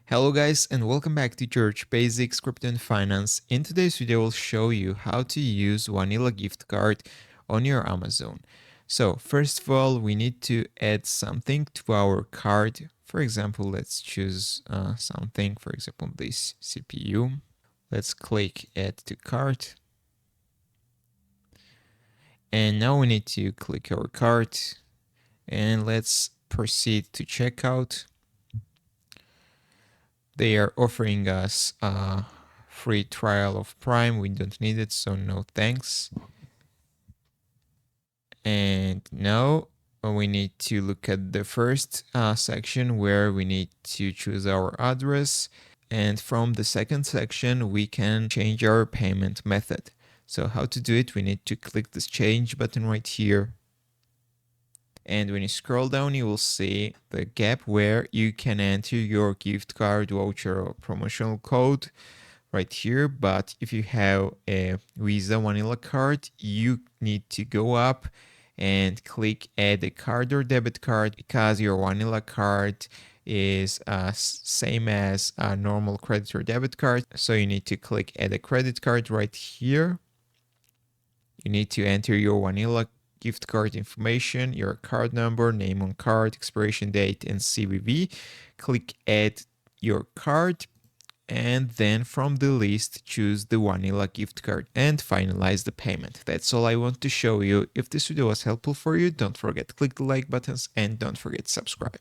Hello guys and welcome back to Church Basics Crypto and Finance. In today's video, I'll show you how to use Vanilla gift card on your Amazon. So first of all, we need to add something to our card. For example, let's choose something, for example, this CPU. Let's click add to cart. And now we need to click our cart and let's proceed to checkout. They are offering us a free trial of Prime. We don't need it, so no thanks. And now we need to look at the first section where we need to choose our address. And from the second section, we can change our payment method. So how to do it? We need to click this change button right here. And when you scroll down, you will see the gap where you can enter your gift card, voucher, or promotional code right here. But if you have a Visa Vanilla card, you need to go up and click add a card or debit card, because your Vanilla card is same as a normal credit or debit card. So you need to click add a credit card right here. You need to enter your Vanilla gift card information, your card number, name on card, expiration date, and CVV. Click add your card, and then from the list choose the Vanilla gift card and finalize the payment. That's all I want to show you. If this video was helpful for you, don't forget to click the like buttons and don't forget to subscribe.